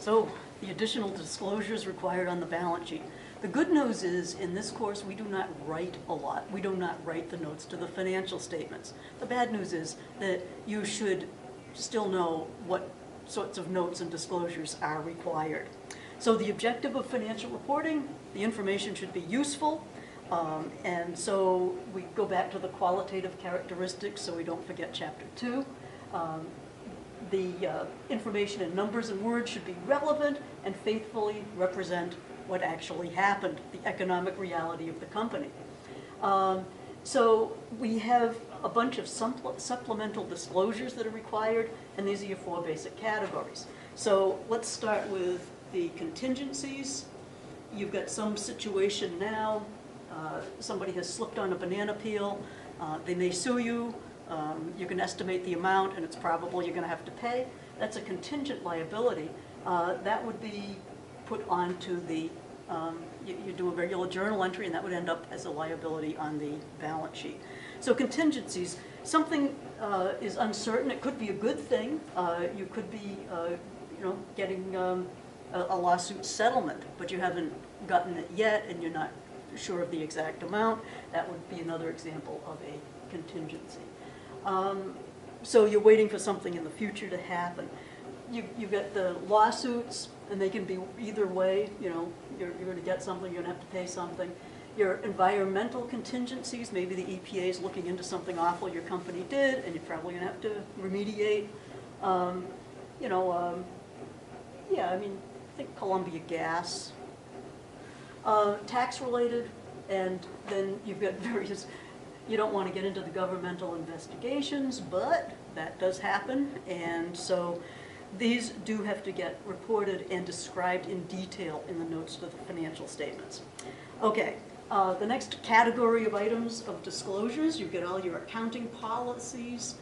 So, the additional disclosures required on the balance sheet. The good news is, in this course, we do not write a lot. We do not write the notes to the financial statements. The bad news is that you should still know what sorts of notes and disclosures are required. So the objective of financial reporting, the information should be useful, and so we go back to the qualitative characteristics so we don't forget Chapter 2. The information in numbers and words should be relevant and faithfully represent what actually happened, the economic reality of the company. So we have a bunch of supplemental disclosures that are required, and these are your 4 basic categories. So let's start with the contingencies. You've got some situation now, somebody has slipped on a banana peel, they may sue you, you can estimate the amount and it's probable you're going to have to pay. That's a contingent liability. That would be put onto the, you do a regular journal entry and that would end up as a liability on the balance sheet. So contingencies, something is uncertain. It could be a good thing. You could be getting a lawsuit settlement, but you haven't gotten it yet and you're not sure of the exact amount. That would be another example of a contingency. So you're waiting for something in the future to happen. You've got the lawsuits, and they can be either way. You're going to get something, you're going to have to pay something. Your environmental contingencies, maybe the EPA is looking into something awful your company did, and you're probably going to have to remediate. Yeah, I mean, think Columbia Gas. Tax-related, and then you've got various, you don't want to get into the governmental investigations, but that does happen, and so these do have to get reported and described in detail in the notes to the financial statements. Okay, the next category of items of disclosures, you get all your accounting policies,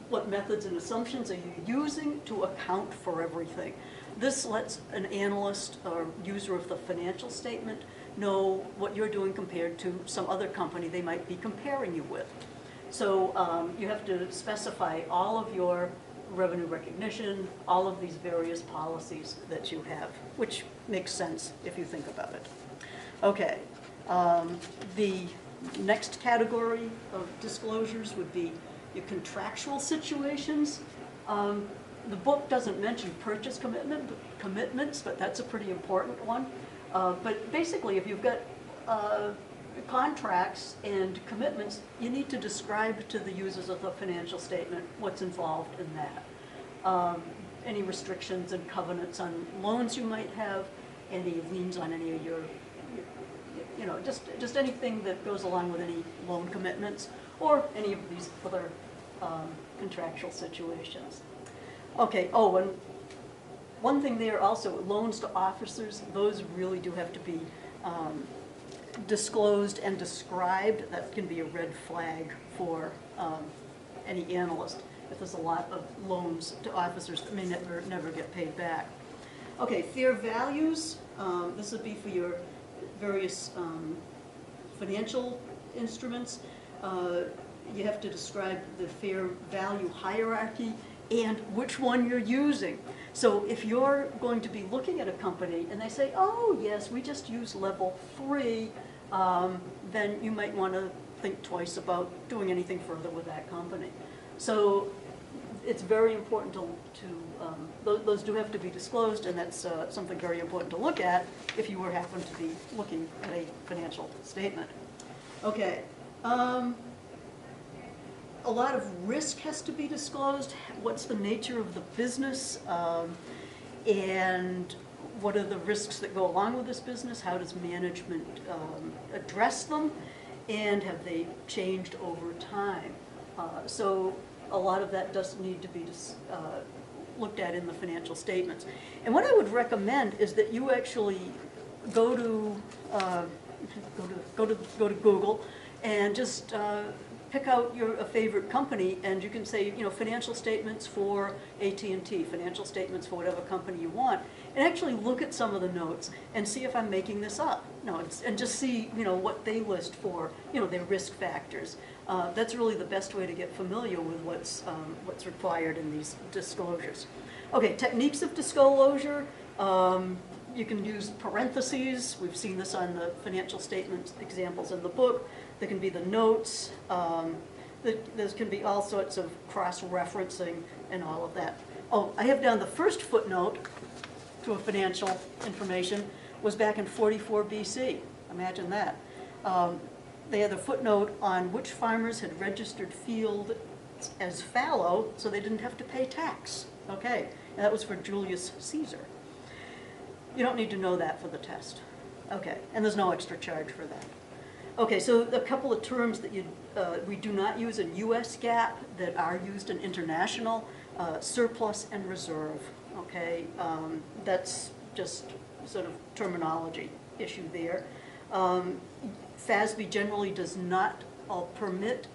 what methods and assumptions are you using to account for everything. This lets an analyst or user of the financial statement know what you're doing compared to some other company they might be comparing you with. So you have to specify all of your revenue recognition, all of these various policies that you have, which makes sense if you think about it. Okay, the next category of disclosures would be your contractual situations. The book doesn't mention purchase commitments, but that's a pretty important one. But basically, if you've got contracts and commitments, you need to describe to the users of the financial statement what's involved in that. Any restrictions and covenants on loans you might have, any liens on any of your just anything that goes along with any loan commitments or any of these other contractual situations. Okay, oh, and one thing there also, loans to officers, those really do have to be disclosed and described. That can be a red flag for any analyst if there's a lot of loans to officers that may never get paid back. Okay, fair values, this would be for your various financial instruments. You have to describe the fair value hierarchy and which one you're using. So if you're going to be looking at a company and they say, oh yes, we just use level 3, then you might want to think twice about doing anything further with that company. So it's very important those do have to be disclosed, and that's something very important to look at if you happen to be looking at a financial statement. Okay. A lot of risk has to be disclosed. What's the nature of the business, and what are the risks that go along with this business? How does management address them, and have they changed over time? So a lot of that does need to be looked at in the financial statements. And what I would recommend is that you actually go to Google and just pick out a favorite company, and you can say, financial statements for AT&T, financial statements for whatever company you want, and actually look at some of the notes and see if I'm making this up. And just see, what they list for, their risk factors. That's really the best way to get familiar with what's required in these disclosures. Okay, techniques of disclosure. You can use parentheses. We've seen this on the financial statement examples in the book. There can be the notes. There can be all sorts of cross-referencing and all of that. Oh, I have down the first footnote to a financial information was back in 44 BC. Imagine that. They had a footnote on which farmers had registered fields as fallow so they didn't have to pay tax. Okay, and that was for Julius Caesar. You don't need to know that for the test. Okay, and there's no extra charge for that. Okay, so a couple of terms that we do not use in US GAAP that are used in international, surplus and reserve. Okay, that's just sort of terminology issue there. FASB generally does not permit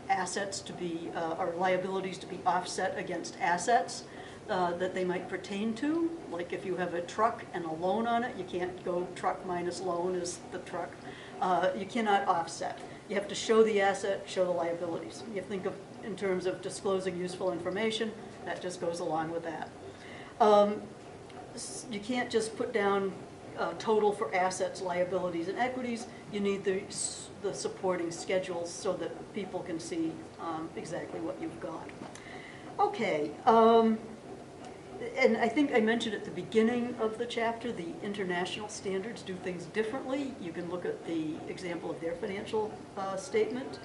assets to be, or liabilities to be offset against assets that they might pertain to. Like if you have a truck and a loan on it, you can't go truck minus loan is the truck. You cannot offset. You have to show the asset, show the liabilities. You think of in terms of disclosing useful information, that just goes along with that. You can't just put down total for assets, liabilities, and equities. You need the supporting schedules so that people can see exactly what you've got. Okay, and I think I mentioned at the beginning of the chapter, the international standards do things differently. You can look at the example of their financial statement,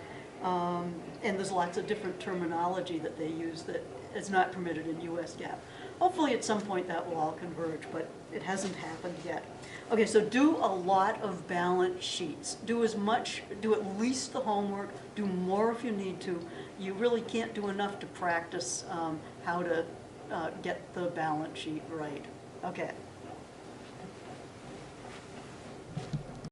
and there's lots of different terminology that they use that is not permitted in US GAAP. Hopefully at some point that will all converge, but it hasn't happened yet. Okay, so do a lot of balance sheets. Do at least the homework, do more if you need to. You really can't do enough to practice how to get the balance sheet right. Okay.